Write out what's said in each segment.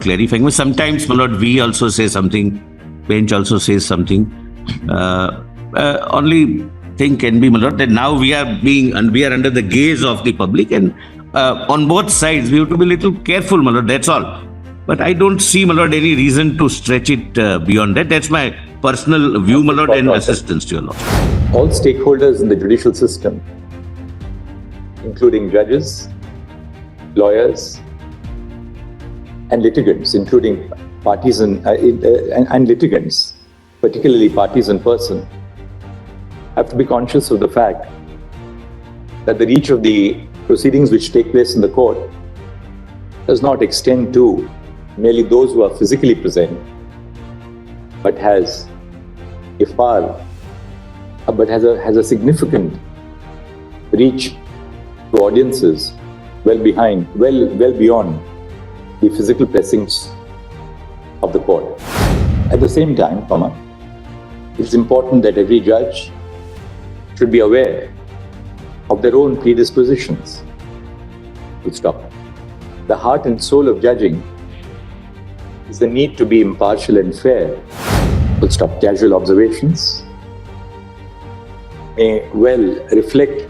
clarifying. But sometimes, my lord, we also say something, bench also says something. Only thing can be, my lord, that now we are under the gaze of the public, and on both sides we have to be a little careful, my lord. That's all. But I don't see, my lord, any reason to stretch it beyond that. That's my personal view, my lord, and assistance to your lord. All stakeholders in the judicial system, including judges, lawyers, and litigants, including parties and litigants, particularly parties in person, have to be conscious of the fact that the reach of the proceedings which take place in the court does not extend to merely those who are physically present, but has a significant reach to audiences well beyond the physical precincts of the court. At the same time, it's important that every judge should be aware of their own predispositions. Full stop. The heart and soul of judging is the need to be impartial and fair. Full stop. Casual observations may well reflect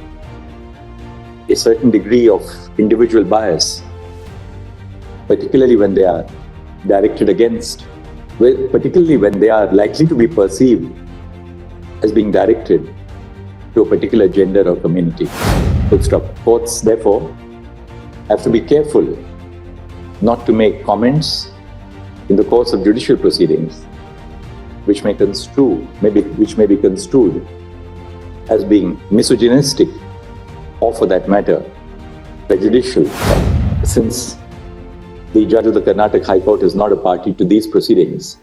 a certain degree of individual bias, particularly when they are directed against, particularly when they are likely to be perceived as being directed to a particular gender or community. Full stop. Courts, therefore, have to be careful not to make comments in the course of judicial proceedings which may be construed as being misogynistic, or for that matter, prejudicial. Since the judge of the Karnataka High Court is not a party to these proceedings,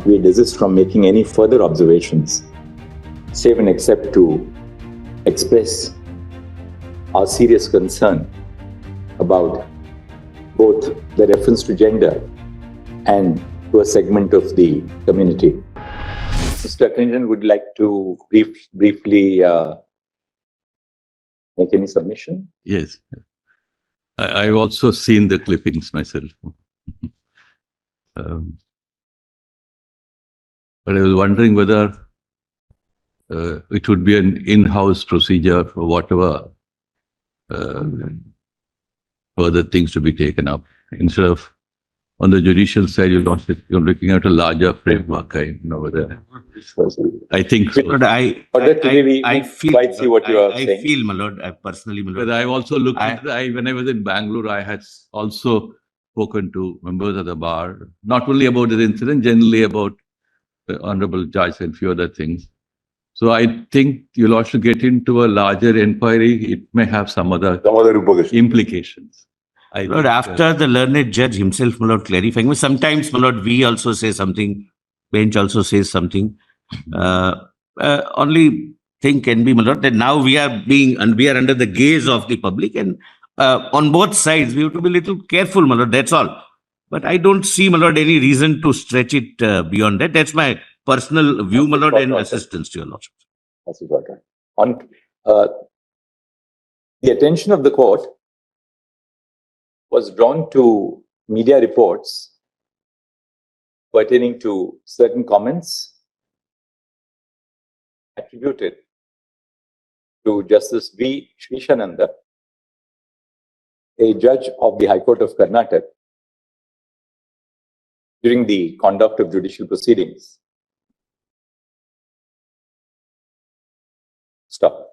we desist from making any further observations, save and except to express our serious concern about both the reference to gender and to a segment of the community. Mr. Attorney, would you like to briefly make any submission? Yes. I've also seen the clippings myself. But I was wondering whether it would be an in-house procedure for whatever further things to be taken up, instead of on the judicial side, you're looking at a larger framework. I know whether I think so. But I feel, quite see what you are saying. I feel, my lord, personally, my lord. But I've also looked at when I was in Bangalore, I had also spoken to members of the bar, not only about this incident, generally about the Honorable Judge and few other things. So I think you'll also get into a larger inquiry. It may have some other implications. Lord, after the learned judge himself, my lord, clarifying. But sometimes, my lord, we also say something, bench also says something. Only thing can be, my lord, that now we are under the gaze of the public, and on both sides we have to be a little careful, my lord. That's all. But I don't see, my lord, any reason to stretch it beyond that. That's my personal view, my lord, and assistance to your lordship. That's right. On the attention of the court was drawn to media reports pertaining to certain comments attributed to Justice V. Srishananda, a judge of the High Court of Karnataka, during the conduct of judicial proceedings. Stop.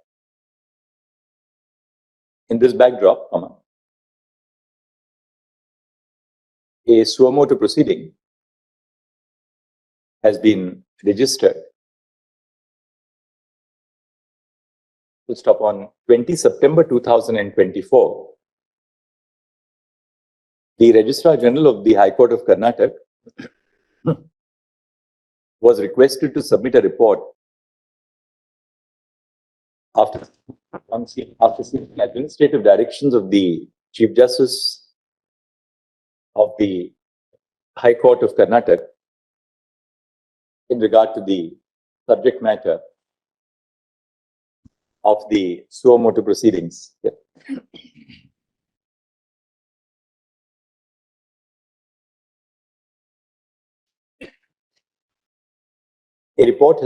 In this backdrop, a suo motu proceeding has been registered. Full stop. On 20 September 2024, the Registrar General of the High Court of Karnataka was requested to submit a report after seeing administrative directions of the Chief Justice of the High Court of Karnataka in regard to the subject matter of the suo motu proceedings. Yeah. report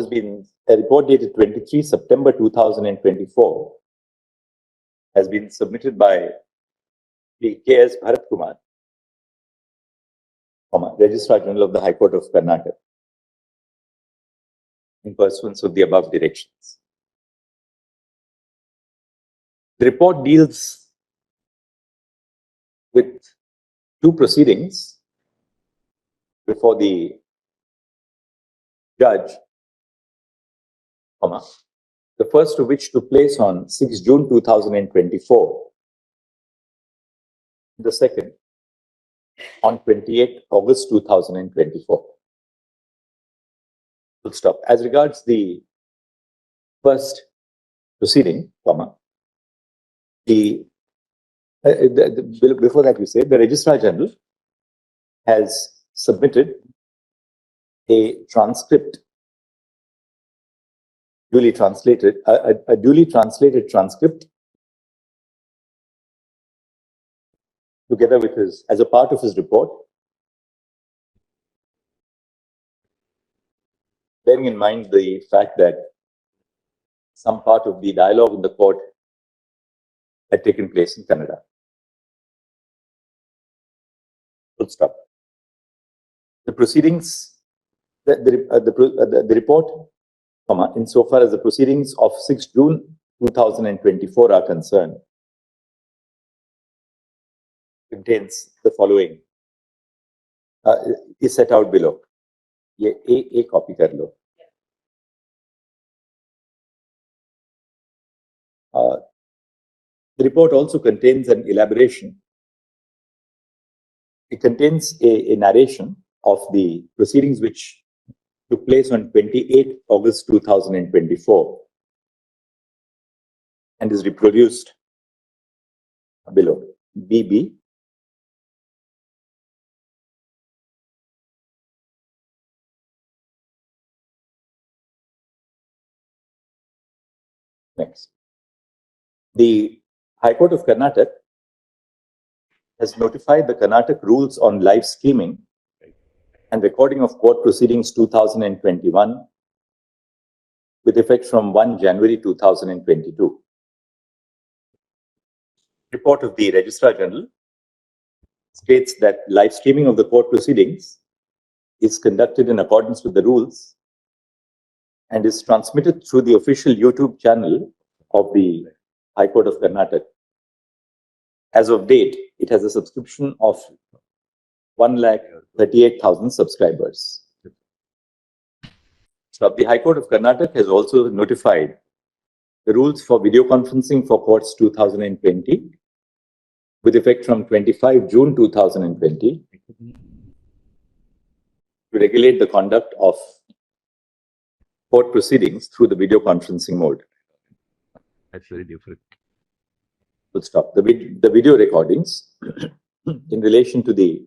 dated 23 September 2024 has been submitted by the K.S. Bharat Kumar, Registrar General of the High Court of Karnataka, in pursuance of the above directions. The report deals with two proceedings before the judge, the first of which took place on 6 June 2024, the second on 28 August 2024. Full stop. As regards the first proceeding, before that we say, the Registrar General has submitted a transcript, duly translated, a duly translated transcript together with his, as a part of his report, bearing in mind the fact that some part of the dialogue in the court had taken place in Kannada. Full stop. The proceedings, the report, insofar as the proceedings of 6 June 2024 are concerned, contains the following, is set out below. A copy kar lo. The report also contains an elaboration. It contains a narration of the proceedings which took place on 28 August 2024 and is reproduced below. BB. Next. The High Court of Karnataka has notified the Karnataka rules on live streaming and recording of court proceedings 2021 with effect from 1 January 2022. Report of the Registrar General states that live streaming of the court proceedings is conducted in accordance with the rules and is transmitted through the official YouTube channel of the High Court of Karnataka. As of date, it has a subscription of 1,38,000 subscribers. So the High Court of Karnataka has also notified the rules for video conferencing for courts 2020 with effect from 25 June 2020 to regulate the conduct of court proceedings through the video conferencing mode. That's very different. Full stop. The video recordings in relation to the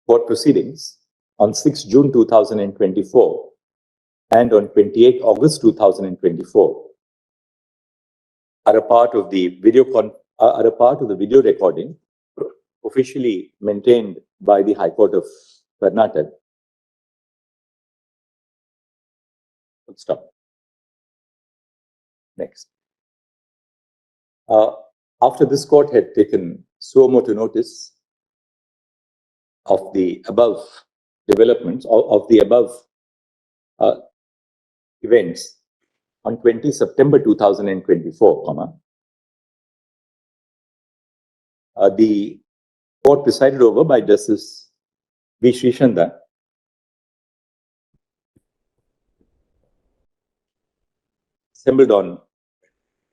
court proceedings on 6 June 2024 and on 28 August 2024 are a part of the video recording officially maintained by the High Court of Karnataka. Full stop. Next. After this court had taken suo motu notice of the above developments, of the above events on 20 September 2024, the court presided over by Justice V. Srishanda assembled on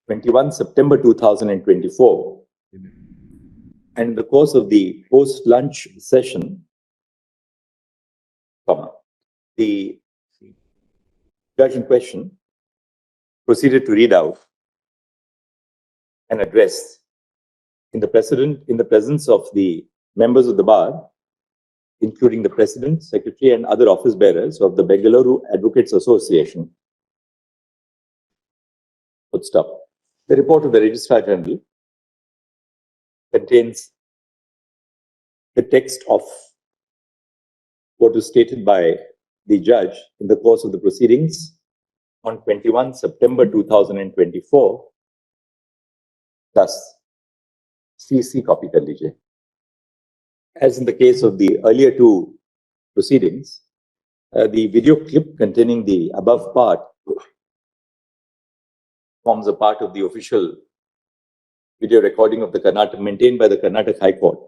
21 September 2024, and in the course of the post-lunch session, the judge in question proceeded to read out an address in the presence of the members of the bar, including the president, secretary, and other office bearers of the Bengaluru Advocates Association. Full stop. The report of the Registrar General contains the text of what was stated by the judge in the course of the proceedings on 21 September 2024. Thus, CC copy kar lijiye. As in the case of the earlier two proceedings, the video clip containing the above part forms a part of the official video recording of the Karnataka, maintained by the Karnataka High Court.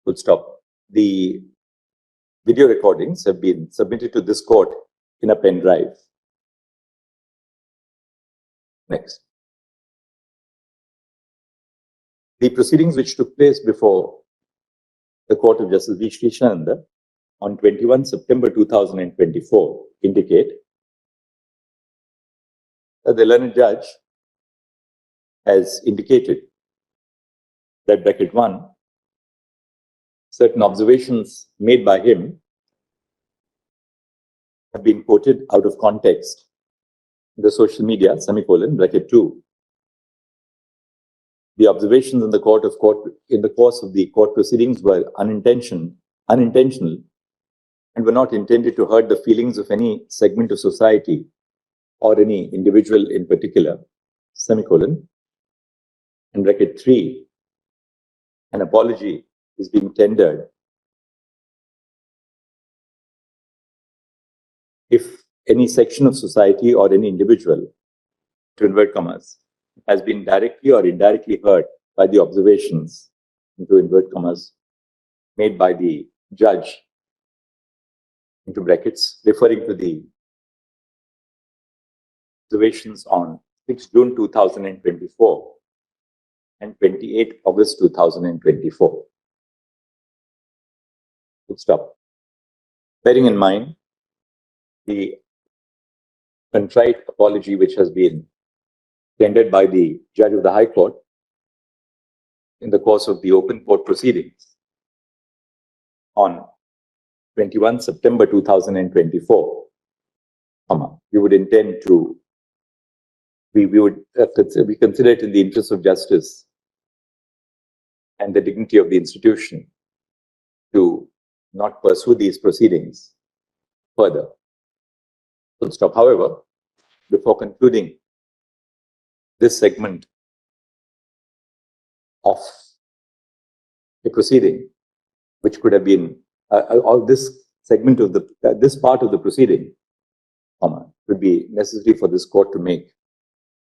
Full stop. The video recordings have been submitted to this court in a pen drive. Next. The proceedings which took place before the Court of Justice V. Srishananda on 21 September 2024 indicate that the learned judge has indicated that bracket 1, certain observations made by him have been quoted out of context in the social media, semicolon, bracket 2. The observations in the course of the court proceedings were unintentional, and were not intended to hurt the feelings of any segment of society or any individual in particular, semicolon. And bracket 3, an apology is being tendered if any section of society or any individual, to invert commas, has been directly or indirectly hurt by the observations, into invert commas, made by the judge, into brackets, referring to the observations on 6 June 2024 and 28 August 2024. Full stop. Bearing in mind the contrite apology which has been tendered by the judge of the High Court in the course of the open court proceedings on 21 September 2024, we would intend to, we consider it in the interest of justice and the dignity of the institution to not pursue these proceedings further. Full stop. However, before concluding this segment of the proceeding, which could have been, or this segment of this part of the proceeding, would be necessary for this court to make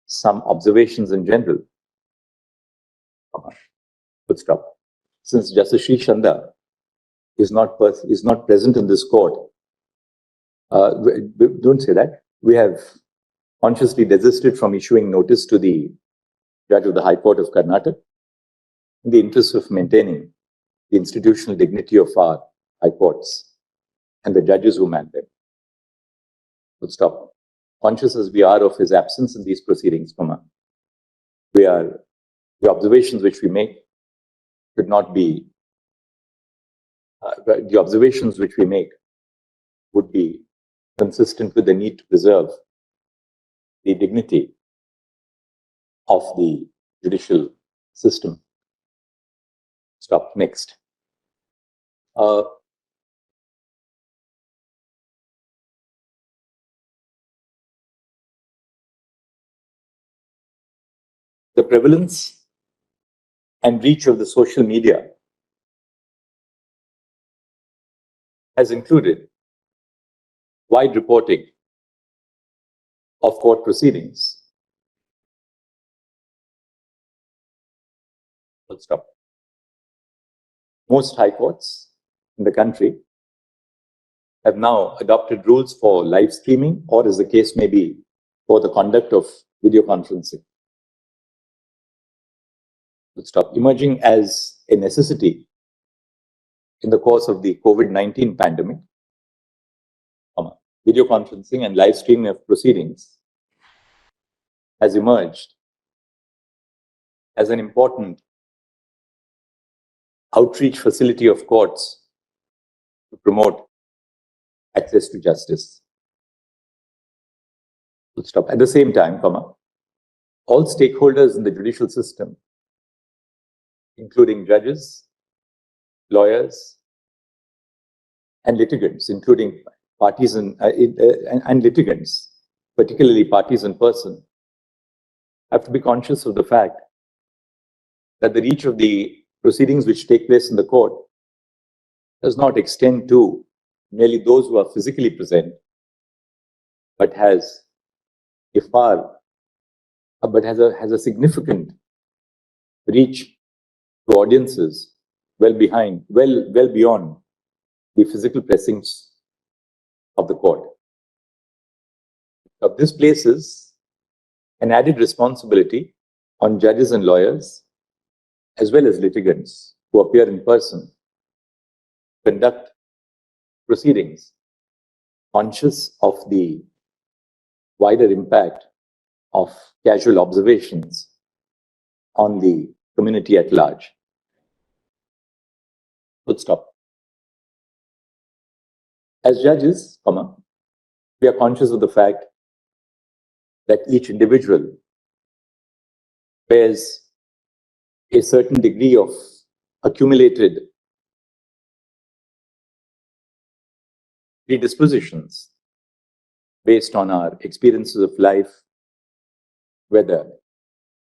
some observations in general. Full stop. Since Justice Srishananda is not present in this court, don't say that. We have consciously desisted from issuing notice to the judge of the High Court of Karnataka in the interest of maintaining the institutional dignity of our high courts and the judges who man them. Full stop. Conscious as we are of his absence in these proceedings, the observations which we make should not be, the observations which we make would be consistent with the need to preserve the dignity of the judicial system. Stop. Next. The prevalence and reach of the social media has included wide reporting of court proceedings. Full stop. Most high courts in the country have now adopted rules for live streaming, or as the case may be, for the conduct of video conferencing. Full stop. Emerging as a necessity in the course of the COVID-19 pandemic, video conferencing and live streaming of proceedings has emerged as an important outreach facility of courts to promote access to justice. Full stop. At the same time, all stakeholders in the judicial system, including judges, lawyers, and litigants, including parties and litigants, particularly parties in person, have to be conscious of the fact that the reach of the proceedings which take place in the court does not extend to merely those who are physically present, but has a significant reach to audiences well beyond the physical precincts of the court. This places an added responsibility on judges and lawyers, as well as litigants who appear in person, conduct proceedings, conscious of the wider impact of casual observations on the community at large. Full stop. As judges, we are conscious of the fact that each individual bears a certain degree of accumulated predispositions based on our experiences of life, whether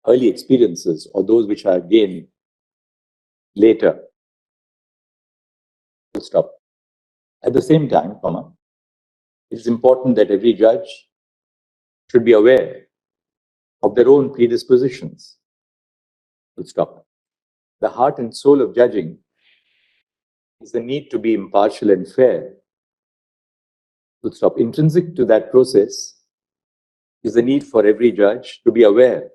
early experiences or those which are gained later. Full stop. At the same time, it is important that every judge should be aware of their own predispositions. Full stop. The heart and soul of judging is the need to be impartial and fair. Full stop. Intrinsic to that process is the need for every judge to be aware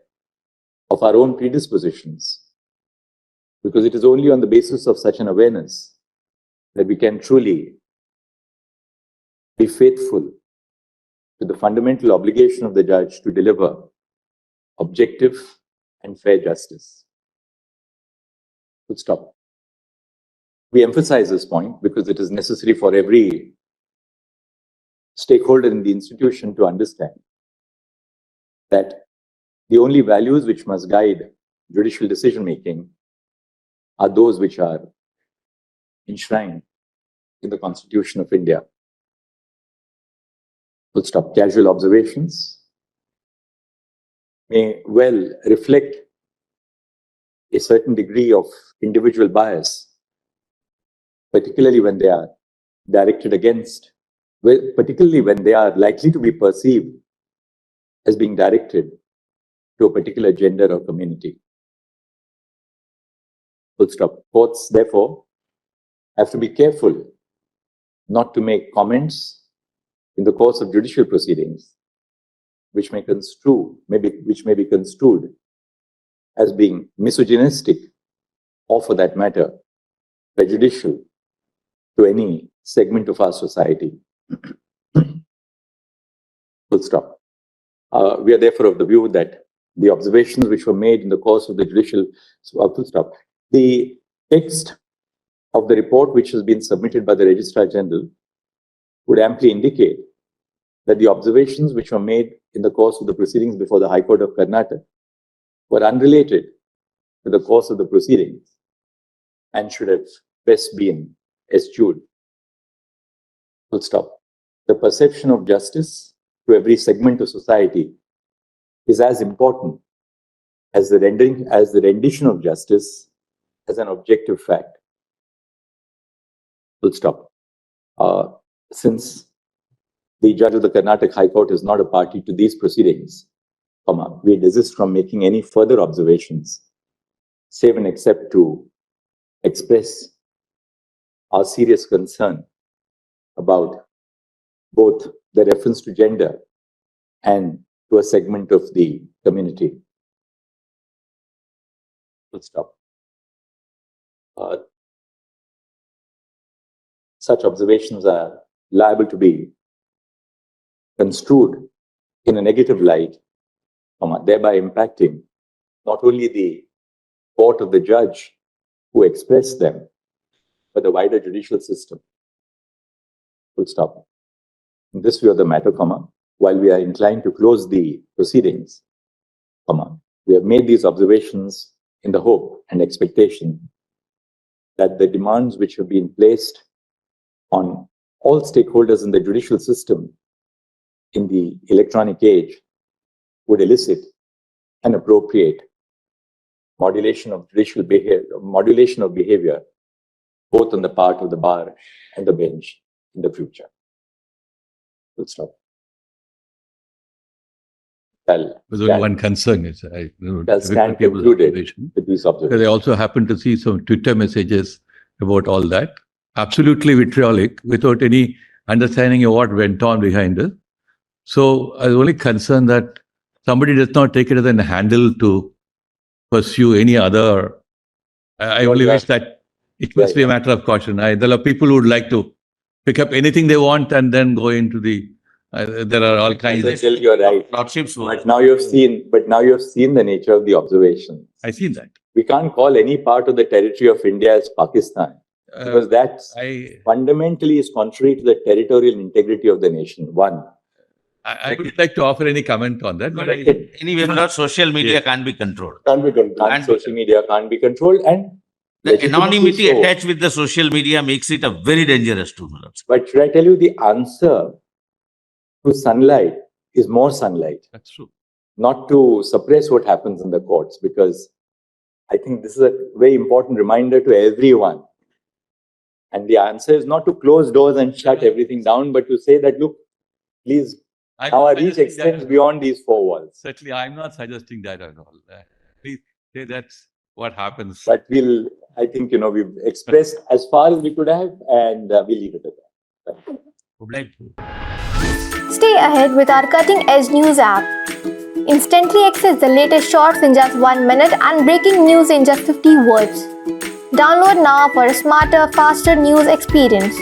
of our own predispositions, because it is only on the basis of such an awareness that we can truly be faithful to the fundamental obligation of the judge to deliver objective and fair justice. Full stop. We emphasize this point because it is necessary for every stakeholder in the institution to understand that the only values which must guide judicial decision-making are those which are enshrined in the Constitution of India. Full stop. Casual observations may well reflect a certain degree of individual bias, particularly when they are directed against, particularly when they are likely to be perceived as being directed to a particular gender or community. Full stop. Courts, therefore, have to be careful not to make comments in the course of judicial proceedings which may be construed as being misogynistic, or for that matter, prejudicial to any segment of our society. Full stop. We are therefore of the view that the observations which were made in the course of the judicial, full stop. The text of the report which has been submitted by the Registrar General would amply indicate that the observations which were made in the course of the proceedings before the High Court of Karnataka were unrelated to the course of the proceedings and should have best been eschewed. Full stop. The perception of justice to every segment of society is as important as the rendition of justice as an objective fact. Full stop. Since the judge of the Karnataka High Court is not a party to these proceedings, we desist from making any further observations, save and except to express our serious concern about both the reference to gender and to a segment of the community. Full stop. Such observations are liable to be construed in a negative light, thereby impacting not only the court of the judge who expressed them, but the wider judicial system. Full stop. In this view of the matter, while we are inclined to close the proceedings, we have made these observations in the hope and expectation that the demands which have been placed on all stakeholders in the judicial system in the electronic age would elicit an appropriate modulation of judicial behavior, both on the part of the bar and the bench in the future. Full stop. There's only one concern is I'll stand concluded with these observations. Because I also happen to see some Twitter messages about all that. Absolutely vitriolic, without any understanding of what went on behind it. So I was only concerned that somebody does not take it as a handle to pursue any other. I only wish that it must be a matter of caution. There are people who would like to pick up anything they want and then go into the. There are all kinds of. You're right. Lordships. But now you have seen the nature of the observation. I seen that. We can't call any part of the territory of India as Pakistan because that fundamentally is contrary to the territorial integrity of the nation. One. I would like to offer any comment on that. But anyway, social media can't be controlled. Social media can't be controlled, and the anonymity attached with the social media makes it a very dangerous tool. But should I tell you, the answer to sunlight is more sunlight. That's true. Not to suppress what happens in the courts, because I think this is a very important reminder to everyone. And the answer is not to close doors and shut everything down, but to say that, look, please, now our reach extends beyond these four walls. Certainly, I'm not suggesting that at all. Please say that's what happens. But I think, we've expressed as far as we could have, and we'll leave it at that. Would like to. Stay ahead with our cutting-edge news app. Instantly access the latest shorts in just 1 minute and breaking news in just 50 words. Download now for a smarter, faster news experience.